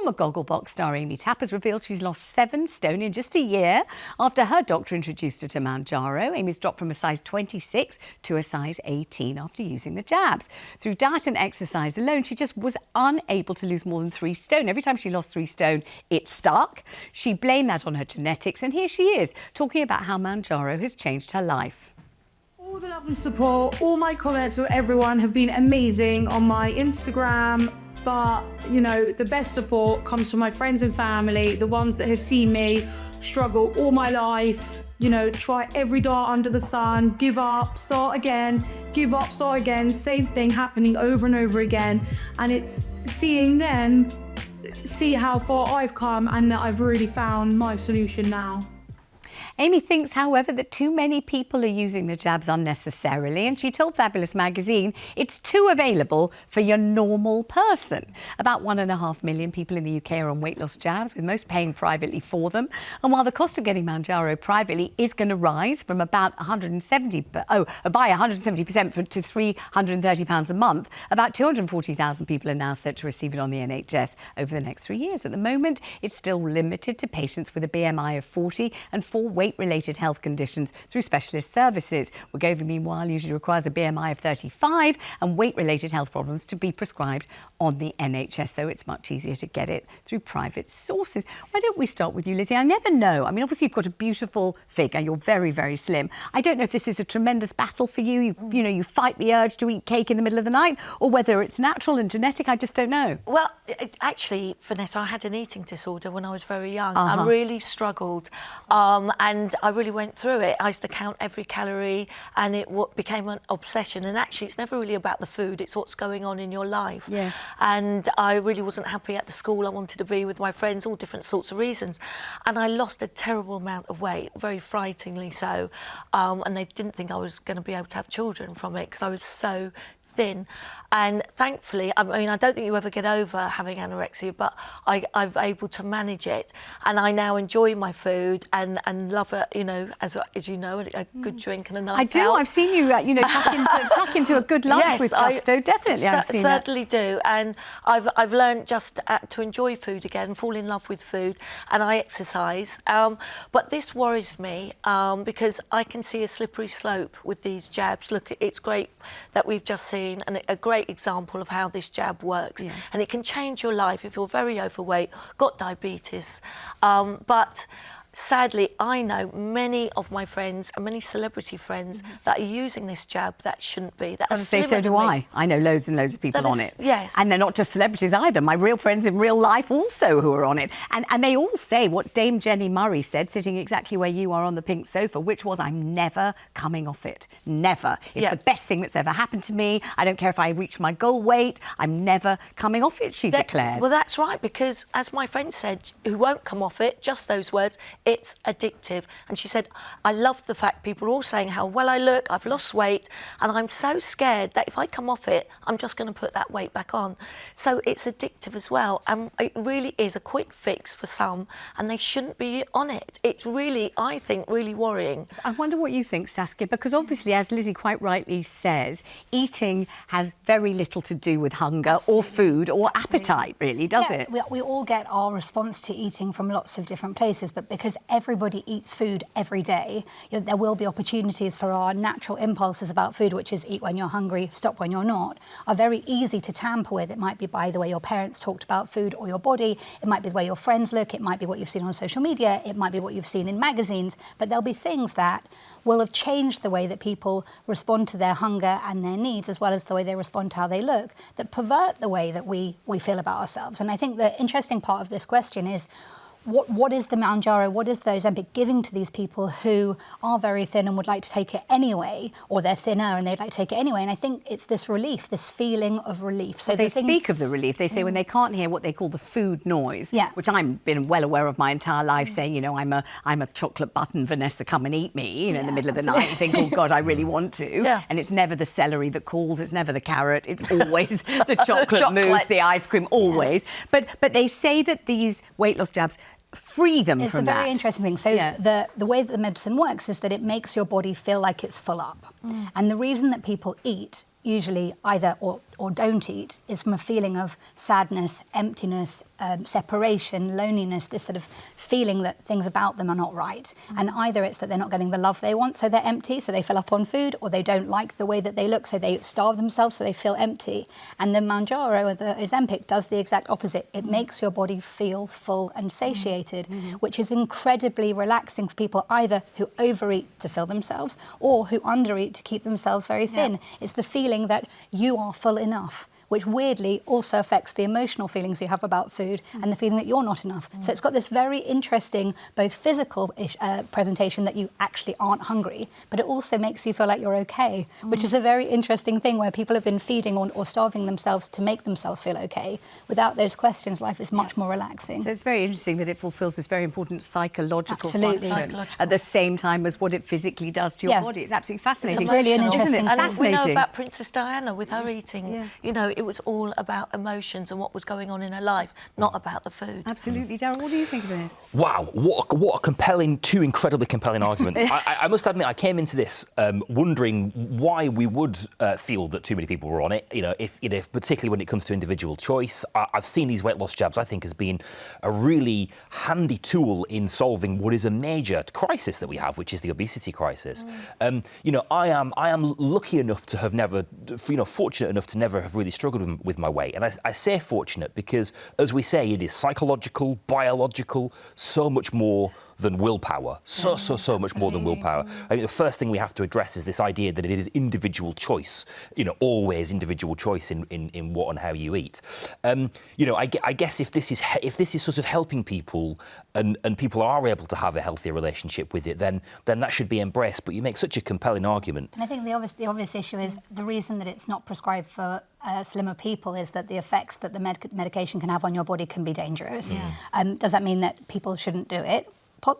Former Gogglebox star Amy Tapper's revealed she's lost 7 stone in just a year after her doctor introduced her to Mounjaro. Amy's dropped from a size 26 to a size 18 after using the jabs. Through diet and exercise alone, she just was unable to lose more than 3 stone. Every time she lost 3 stone, it stuck. She blamed that on her genetics, and here she is talking about how Mounjaro has changed her life. All the love and support, all my comments from everyone have been amazing on my Instagram. But, you know, the best support comes from my friends and family, the ones that have seen me struggle all my life, you know, try every dart under the sun, give up, start again, give up, start again, same thing happening over and over again. And it's seeing them see how far I've come and that I've really found my solution now. Amy thinks, however, that too many people are using the jabs unnecessarily, and she told Fabulous magazine it's too available for your normal person. About 1.5 million people in the UK are on weight loss jabs, with most paying privately for them. And while the cost of getting Mounjaro privately is going to rise from about 170% to £330 a month, about 240,000 people are now set to receive it on the NHS over the next 3 years. At the moment, it's still limited to patients with a BMI of 40 and 4 weight-related health conditions through specialist services. WeGovy, meanwhile, usually requires a BMI of 35 and weight-related health problems to be prescribed on the NHS, though it's much easier to get it through private sources. Why don't we start with you, Lizzie? I never know. I mean, obviously, you've got a beautiful figure. You're very, very slim. I don't know if this is a tremendous battle for you. You know, you fight the urge to eat cake in the middle of the night, or whether it's natural and genetic. I just don't know. Well, actually, Vanessa, I had an eating disorder when I was very young. I really struggled. And I really went through it. I used to count every calorie, and it became an obsession. And actually, it's never really about the food. It's what's going on in your life. Yes. And I really wasn't happy at the school I wanted to be with my friends, all different sorts of reasons. And I lost a terrible amount of weight, very frighteningly so. And they didn't think I was going to be able to have children from it because I was so thin. And thankfully, I mean, I don't think you ever get over having anorexia, but I'm able to manage it, and I now enjoy my food and love it. You know, as you know, a good drink and a night out. I do. I've seen you, you know, tuck into a good lunch with gusto. Definitely, I've seen certainly do. And I've learned just to enjoy food again, fall in love with food, and I exercise. But this worries me because I can see a slippery slope with these jabs. Look, it's great that we've just seen a great example of how this jab works, and it can change your life if you're very overweight, got diabetes, but sadly, I know many of my friends and many celebrity friends that are using this jab that shouldn't be. That so do I. I know loads and loads of people on it. Yes. And they're not just celebrities either. My real friends in real life also who are on it. And they all say what Dame Jenny Murray said, sitting exactly where you are on the pink sofa, which was, I'm never coming off it. Never. It's the best thing that's ever happened to me. I don't care if I reach my goal weight. I'm never coming off it, she declared. Well, that's right, because as my friend said, who won't come off it, just those words, it's addictive. And she said, I love the fact people are all saying how well I look, I've lost weight, and I'm so scared that if I come off it, I'm just going to put that weight back on. So it's addictive as well, and it really is a quick fix for some, and they shouldn't be on it. It's really, I think, really worrying. I wonder what you think, Saskia, because obviously, as Lizzie quite rightly says, eating has very little to do with hunger or food or appetite, really, does it? We all get our response to eating from lots of different places, but because everybody eats food every day, there will be opportunities for our natural impulses about food, which is eat when you're hungry, stop when you're not, are very easy to tamper with. It might be by the way your parents talked about food or your body, it might be the way your friends look, it might be what you've seen on social media, it might be what you've seen in magazines, but there'll be things that will have changed the way that people respond to their hunger and their needs, as well as the way they respond to how they look, that pervert the way that we feel about ourselves. And I think the interesting part of this question is, what is the Mounjaro, what is the Ozempic giving to these people who are very thin and would like to take it anyway, or they're thinner and they'd like to take it anyway? And I think it's this relief, this feeling of relief. So they speak of the relief. They say when they can't hear what they call the food noise, which I've been well aware of my entire life, saying, you know, I'm a chocolate button, Vanessa, come and eat me, you know, in the middle of the night, and think, oh God, I really want to. And it's never the celery that calls, it's never the carrot, it's always the chocolate mousse, the ice cream, always. But they say that these weight loss jabs free them from that. It's a very interesting thing. So the way that the medicine works is that it makes your body feel like it's full up. And the reason that people eat usually either or don't eat is from a feeling of sadness, emptiness, separation, loneliness, this sort of feeling that things about them are not right. And either it's that they're not getting the love they want, so they're empty, so they fill up on food, or they don't like the way that they look, so they starve themselves, so they feel empty. And the Mounjaro or the Ozempic does the exact opposite. It makes your body feel full and satiated, which is incredibly relaxing for people either who overeat to fill themselves or who undereat to keep themselves very thin. It's the feeling that you are full enough, which weirdly also affects the emotional feelings you have about food and the feeling that you're not enough. So it's got this very interesting, both physical presentation that you actually aren't hungry, but it also makes you feel like you're okay, which is a very interesting thing where people have been feeding or starving themselves to make themselves feel okay. Without those questions, life is much more relaxing. So it's very interesting that it fulfills this very important psychological Absolutely. function at the same time as what it physically does to your body. It's absolutely fascinating. It's really an interesting And we know fascinating. about Princess Diana with her eating. You know, it was all about emotions and what was going on in her life, not about the food. Absolutely. Darryl, what do you think of this? Wow, what a compelling, two incredibly compelling arguments. I must admit, I came into this wondering why we would feel that too many people were on it. If particularly when it comes to individual choice. I've seen these weight loss jabs, I think, as being a really handy tool in solving what is a major crisis that we have, which is the obesity crisis. I am lucky enough to have never, fortunate enough to never have really struggled with my weight. And I say fortunate because, as we say, it is psychological, biological, so much more than willpower. So much more than willpower. I think the first thing we have to address is this idea that it is individual choice, always individual choice in what and how you eat. I guess if this is sort of helping people and people are able to have a healthier relationship with it, then that should be embraced. But you make such a compelling argument. And I think the obvious issue is the reason that it's not prescribed for slimmer people is that the effects that the medication can have on your body can be dangerous. Does that mean that people shouldn't do it?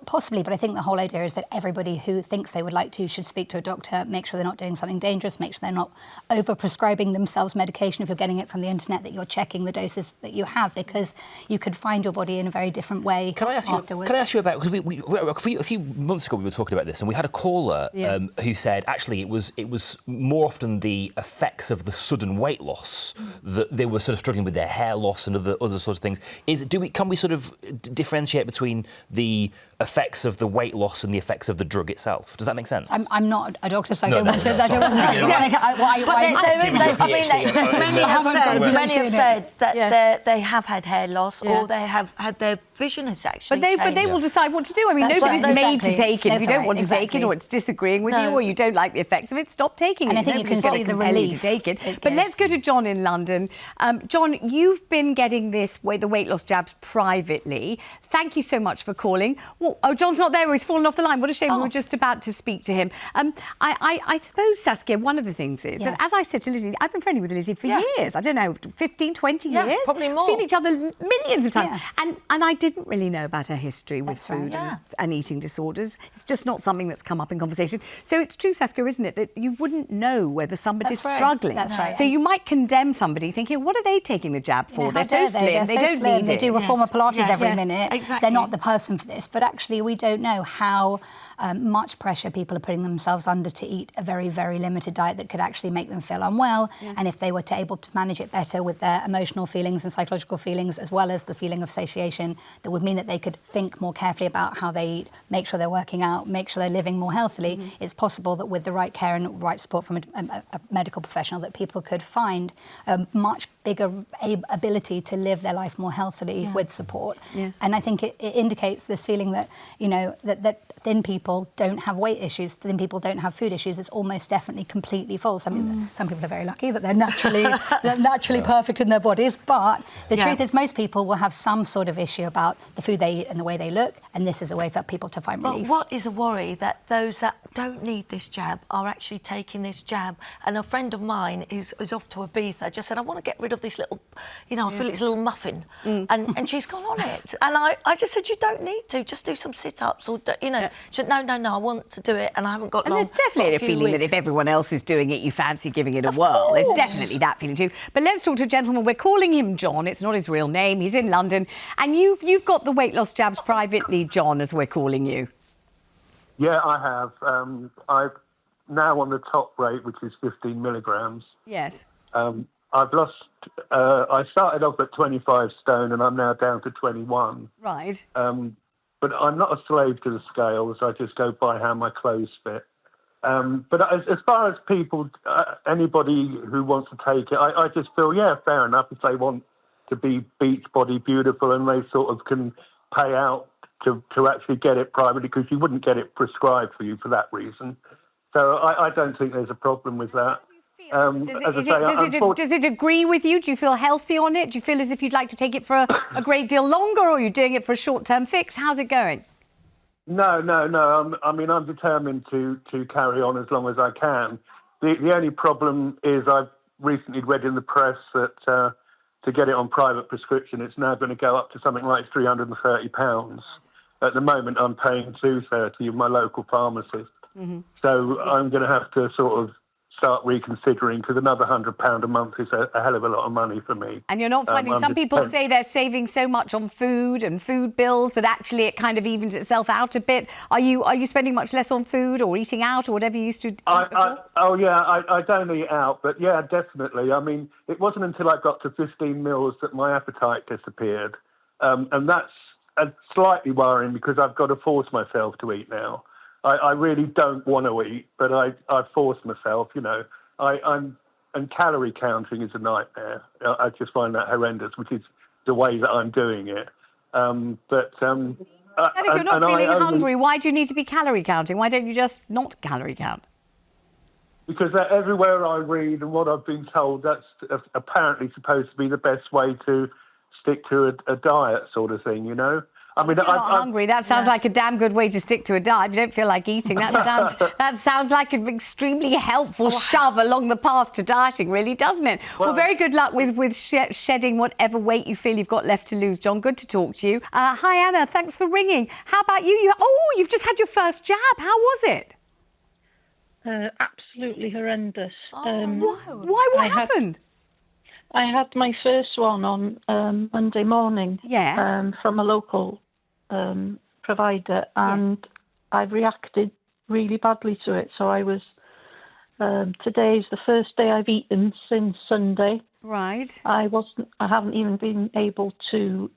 Possibly, but I think the whole idea is that everybody who thinks they would like to should speak to a doctor, make sure they're not doing something dangerous, make sure they're not over-prescribing themselves medication if you're getting it from the internet, that you're checking the doses that you have, because you could find your body in a very different way afterwards. Can I ask you about, because a few months ago we were talking about this and we had a caller who said actually it was more often the effects of the sudden weight loss that they were sort of struggling with, their hair loss and other sorts of things. Can we sort of differentiate between the effects of the weight loss and the effects of the drug itself? Does that make sense? I'm not a doctor, so I No, don't want to. I don't want to Many have said that they have had hair loss or they have had their vision has actually changed. But they will decide what to do. I mean, nobody's made to take it. If you don't want to take it, or it's disagreeing with you, or you don't like the effects of it, stop taking it. And I think you can see the relief to take it. But let's go to John in London. John, you've been getting the weight loss jabs privately. Thank you so much for calling. Oh, John's not there. He's fallen off the line. What a shame. We were just about to speak to him. I suppose, Saskia, one of the things is that, as I said to Lizzie, I've been friendly with Lizzie for years. I don't know, 15, 20 years? Probably more. Seen each other millions of times. And I didn't really know about her history with food and eating disorders. It's just not something that's come up in conversation. So it's true, Saskia, isn't it, that you wouldn't know whether somebody's struggling. That's right. So you might condemn somebody thinking, what are they taking the jab for? They're so slim. They don't need it. They do reformer Pilates every minute. Exactly. They're not the person for this. But actually, we don't know how much pressure people are putting themselves under to eat a very, very limited diet that could actually make them feel unwell. And if they were able to manage it better with their emotional feelings and psychological feelings, as well as the feeling of satiation, that would mean that they could think more carefully about how they eat, make sure they're working out, make sure they're living more healthily. It's possible that with the right care and right support from a medical professional, that people could find a much bigger ability to live their life more healthily with support. And I think it indicates this feeling that, that thin people don't have weight issues, thin people don't have food issues. It's almost definitely completely false. I mean, some people are very lucky that they're naturally perfect in their bodies, but the truth is most people will have some sort of issue about the food they eat and the way they look, and this is a way for people to find relief. What is a worry that those that don't need this jab are actually taking this jab, and a friend of mine is off to Ibiza, just said, I want to get rid of this little, I feel it's a little muffin, and she's gone on it, and I just said, you don't need to, just do some sit-ups, or she said, no, I want to do it, and I haven't got long. And there's definitely a feeling that if everyone else is doing it, you fancy giving it a whirl. There's definitely that feeling too. But let's talk to a gentleman. We're calling him John. It's not his real name. He's in London, and you've got the weight loss jabs privately, John, as we're calling you. Yeah, I have. I've now on the top rate, which is 15 milligrams. Yes. I've lost. I started off at 25 stone, and I'm now down to 21. Right. But I'm not a slave to the scales. I just go by how my clothes fit. But as far as people, anybody who wants to take it, I just feel, yeah, fair enough. If they want to be beach body beautiful and they sort of can pay out to actually get it privately, because you wouldn't get it prescribed for you for that reason. So I don't think there's a problem with that. Does it agree with you? Do you feel healthy on it? Do you feel as if you'd like to take it for a great deal longer, or are you doing it for a short-term fix? How's it going? No. I'm determined to carry on as long as I can. The only problem is I've recently read in the press that to get it on private prescription, it's now going to go up to something like £330. At the moment, I'm paying £230 with my local pharmacist. Mm-hmm. So I'm going to have to sort of start reconsidering, because another £100 a month is a hell of a lot of money for me. And you're not finding, some people say they're saving so much on food and food bills that actually it kind of evens itself out a bit. Are you spending much less on food or eating out or whatever you used to eat before? I don't eat out, but yeah, definitely. I mean, it wasn't until I got to 15 meals that my appetite disappeared. And that's slightly worrying, because I've got to force myself to eat now. I really don't want to eat, but I force myself, you know. And calorie counting is a nightmare. I just find that horrendous, which is the way that I'm doing it. And if you're not feeling hungry, why do you need to be calorie counting? Why don't you just not calorie count? Because everywhere I read and what I've been told, that's apparently supposed to be the best way to stick to a diet sort of thing, you know. I mean, if you're not hungry, that sounds like a damn good way to stick to a diet. If you don't feel like eating, that sounds like an extremely helpful shove along the path to dieting, really, doesn't it? Well, very good luck with shedding whatever weight you feel you've got left to lose, John. Good to talk to you. Hi, Anna. Thanks for ringing. How about you? You've just had your first jab. How was it? Absolutely horrendous. Why? What happened? I had my first one on Monday morning from a local provider, and I reacted really badly to it. So I was, today is the first day I've eaten since Sunday. Right. I haven't even been able to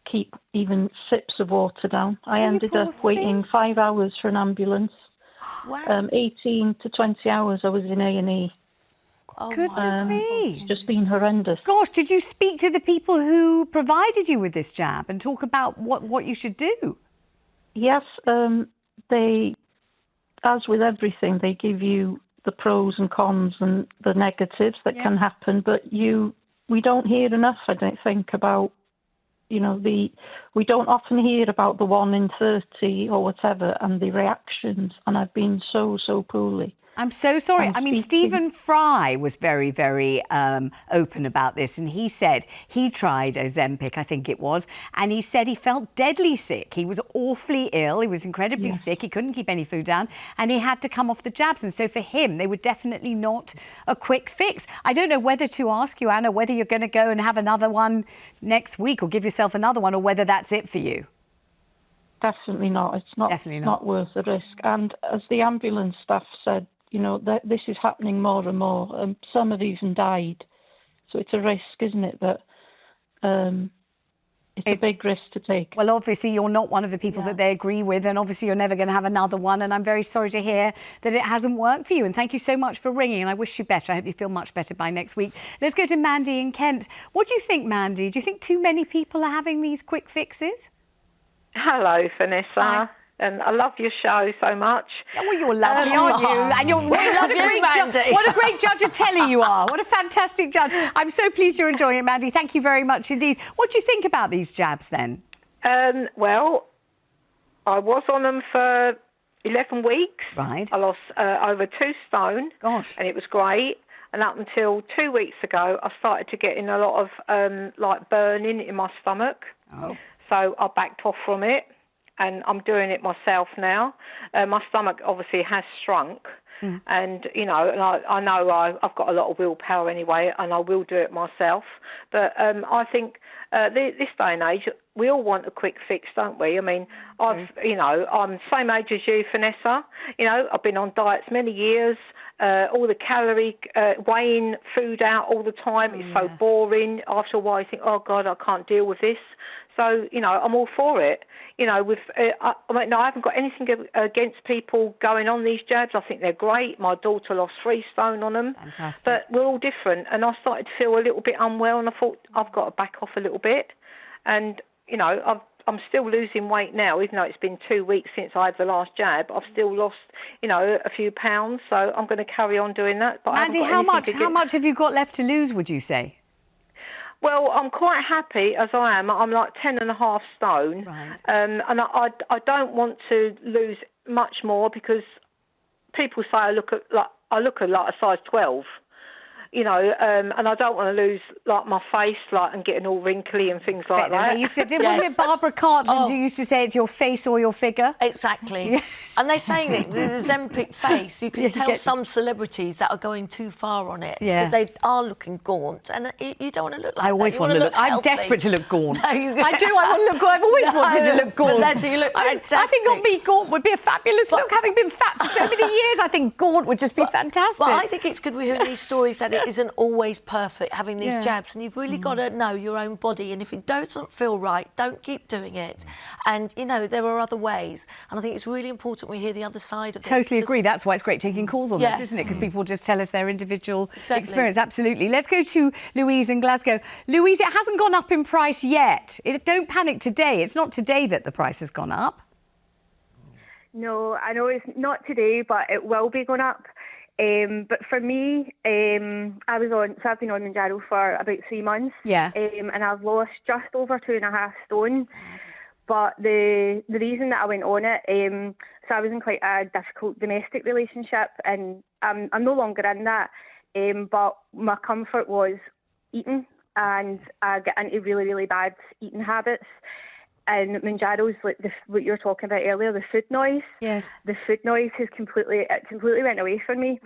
keep even sips of water down. I ended up waiting 5 hours for an ambulance. Wow. 18 to 20 hours I was in A&E. Oh, goodness me. It's just been horrendous. Gosh, did you speak to the people who provided you with this jab and talk about what you should do? Yes, they, as with everything, they give you the pros and cons and the negatives that can happen, but we don't hear enough, I don't think, about, you know, we don't often hear about the 1 in 30 or whatever and the reactions, and I've been so poorly. I'm so sorry. I mean, Stephen Fry was very, very open about this, and he said he tried Ozempic, I think it was, and he said he felt deadly sick. He was awfully ill. He was incredibly sick. He couldn't keep any food down, and he had to come off the jabs. And so for him, they were definitely not a quick fix. I don't know whether to ask you, Anna, whether you're going to go and have another one next week or give yourself another one, or whether that's it for you. Definitely not. It's not worth the risk. And as the ambulance staff said, you know, this is happening more and more. Some have even died. So it's a risk, isn't it, that it's a big risk to take. Well, obviously, you're not one of the people that they agree with, and obviously you're never going to have another one, and I'm very sorry to hear that it hasn't worked for you. And thank you so much for ringing, and I wish you better. I hope you feel much better by next week. Let's go to Mandy in Kent. What do you think, Mandy? Do you think too many people are having these quick fixes? Hello, Vanessa. Hi. And I love your show so much. Oh, well, you're lovely, aren't you? And you're what a great judge of telly you are. What a fantastic judge. I'm so pleased you're enjoying it, Mandy. Thank you very much indeed. What do you think about these jabs then? Well, I was on them for 11 weeks. Right. I lost over 2 stone. Gosh. And it was great. And up until 2 weeks ago, I started to get in a lot of like burning in my stomach. Oh. So I backed off from it. And I'm doing it myself now. My stomach obviously has shrunk, And, you know, and I know I've got a lot of willpower anyway, and I will do it myself. But I think this day and age, we all want a quick fix, don't we? I mean, I'm same age as you, Vanessa. You know, I've been on diets many years. All the calorie weighing food out all the time is so boring. After a while, you think, oh God, I can't deal with this. So, you know, I'm all for it. You know, I haven't got anything against people going on these jabs. I think they're great. My daughter lost 3 stone on them. Fantastic. But we're all different. And I started to feel a little bit unwell, and I thought, I've got to back off a little bit. And, you know, I'm still losing weight now, even though it's been 2 weeks since I had the last jab. I've still lost, you know, a few pounds. So I'm going to carry on doing that. But Mandy, how much have you got left to lose, would you say? Well, I'm quite happy as I am. I'm like 10.5 stone. Right. And I don't want to lose much more, because people say I look like a size 12. You know, and I don't want to lose like my face, like, and getting all wrinkly and things like that. They used to, wasn't it Barbara Cartland who used to say it's your face or your figure? Exactly. And they're saying that the Ozempic face, you can tell some celebrities that are going too far on it. Yeah. Because they are looking gaunt, and you don't want to look like I always that. want to look. I'm healthy. desperate to look gaunt. No, I do. I want to look gaunt. I've always wanted to look gaunt. Vanessa, you look fantastic. I think on me, gaunt would be a fabulous look. Having been fat for so many years, I think gaunt would just be fantastic. But I think it's good we're hearing these stories that it isn't always perfect having these jabs, and you've really got to know your own body, and if it doesn't feel right, don't keep doing it. And you know, there are other ways, and I think it's really important we hear the other side of it. Totally agree. That's why it's great taking calls on this, isn't it? Because people just tell us their individual experience. Absolutely. Let's go to Louise in Glasgow. Louise, it hasn't gone up in price yet. Don't panic today. It's not today that the price has gone up. No, I know it's not today, but it will be going up. But for me, I've been on Mounjaro for about 3 months. Yeah. And I've lost just over 2.5 stone. But the reason that I went on it, so I was in quite a difficult domestic relationship, and I'm no longer in that. But my comfort was eating, and I get into really, really bad eating habits. And Mounjaro's like what you were talking about earlier, the food noise. Yes. The food noise has completely went away from me,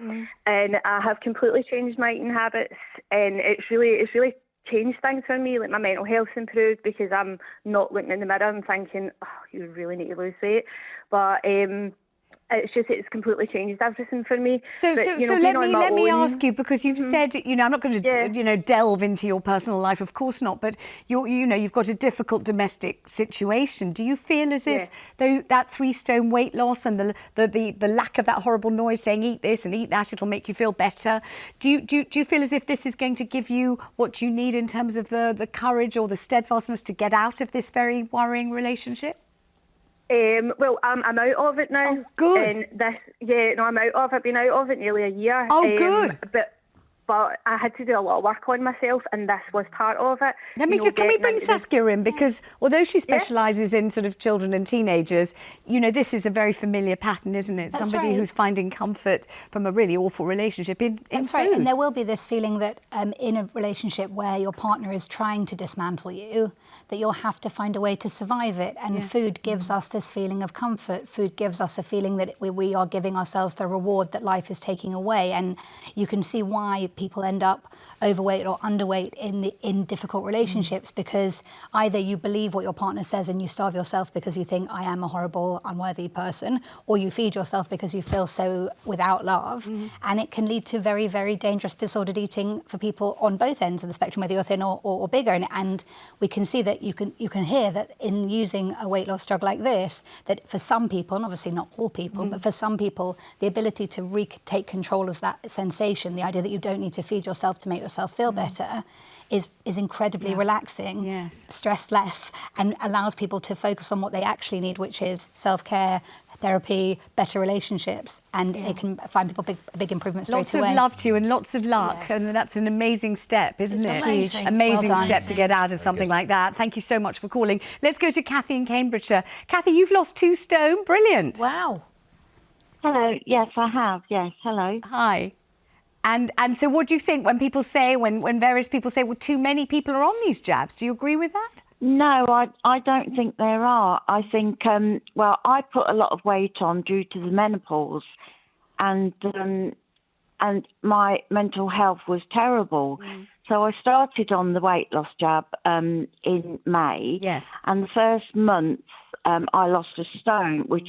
and I have completely changed my eating habits, and it's really changed things for me. Like, my mental health's improved because I'm not looking in the mirror and thinking, oh, you really need to lose weight. But it's completely changed everything for me. So let me ask you, because you've said, you know, I'm not going to delve into your personal life, of course not, but you've got a difficult domestic situation. Do you feel as if that 3 stone weight loss and the lack of that horrible noise saying eat this and eat that, it'll make you feel better? Do you feel as if this is going to give you what you need in terms of the courage or the steadfastness to get out of this very worrying relationship? Well, I'm out of it now. Oh, good. And I'm out of it. I've been out of it nearly a year. Oh, good. But I had to do a lot of work on myself, and this was part of it. Can we bring Saskia in? Because although she specialises in sort of children and teenagers, you know, this is a very familiar pattern, isn't it? That's Somebody who's finding comfort from a really awful relationship in That's food. right, and there will be this feeling that in a relationship where your partner is trying to dismantle you, that you'll have to find a way to survive it. And food gives us this feeling of comfort. Food gives us a feeling that we are giving ourselves the reward that life is taking away. And you can see why people end up overweight or underweight in difficult relationships, because either you believe what your partner says and you starve yourself because you think, I am a horrible, unworthy person, or you feed yourself because you feel so without love. And it can lead to very, very dangerous disordered eating for people on both ends of the spectrum, whether you're thin or bigger. And we can see that you can hear that in using a weight loss drug like this, that for some people, and obviously not all people, but for some people, the ability to retake control of that sensation, the idea that you don't need to feed yourself to make yourself feel better, is incredibly relaxing, stress less, and allows people to focus on what they actually need, which is self-care, therapy, better relationships, and it can find people big improvements straight away. Lots of love to you and lots of luck, and that's an amazing step, isn't it? Amazing. Amazing step to get out of something like that. Thank you so much for calling. Let's go to Kathy in Cambridgeshire. Kathy, you've lost 2 stone. Brilliant. Wow. Hello. Yes, I have. Yes. Hello. Hi. And so what do you think when people say, when various people say, well, too many people are on these jabs? Do you agree with that? No, I don't think there are. I think, I put a lot of weight on due to the menopause. and my mental health was terrible. So I started on the weight loss jab in May. Yes. And the first month I lost a stone, which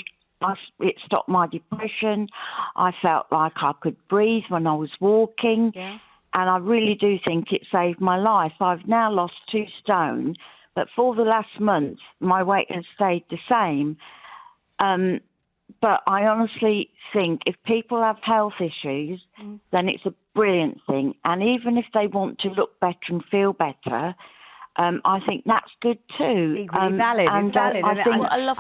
it stopped my depression. I felt like I could breathe when I was walking. Yeah. And I really do think it saved my life. I've now lost 2 stone, but for the last month, my weight has stayed the same. But I honestly think if people have health issues, then it's a brilliant thing. And even if they want to look better and feel better, I think that's good too. Equally valid. It's valid. I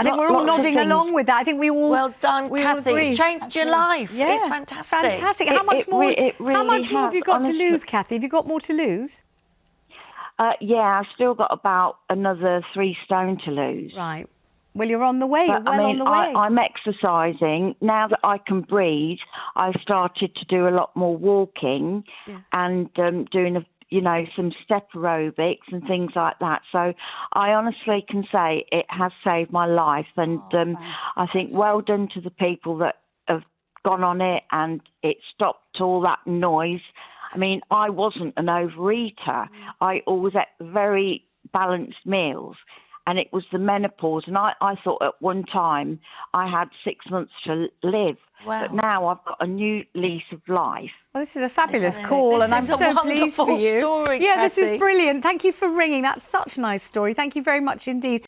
think we're all nodding along with that. I think we all. Well done, Kathy. It's changed your life. Yeah. It's fantastic. Fantastic. How much more? How much more have you got to lose, Kathy? Have you got more to lose? Yeah, I've still got about another 3 stone to lose. Right. Well, you're on the way. You're well on the way. I'm exercising. Now that I can breathe, I've started to do a lot more walking and doing some step aerobics and things like that. So I honestly can say it has saved my life. And I think well done to the people that have gone on it, and it stopped all that noise. I mean, I wasn't an overeater. I always ate very balanced meals. And it was the menopause. And I thought at one time I had 6 months to live. Wow. But now I've got a new lease of life. Well, this is a fabulous call, and I'm so pleased for you. Story, yeah, Kathy. this is brilliant. Thank you for ringing. That's such a nice story. Thank you very much indeed.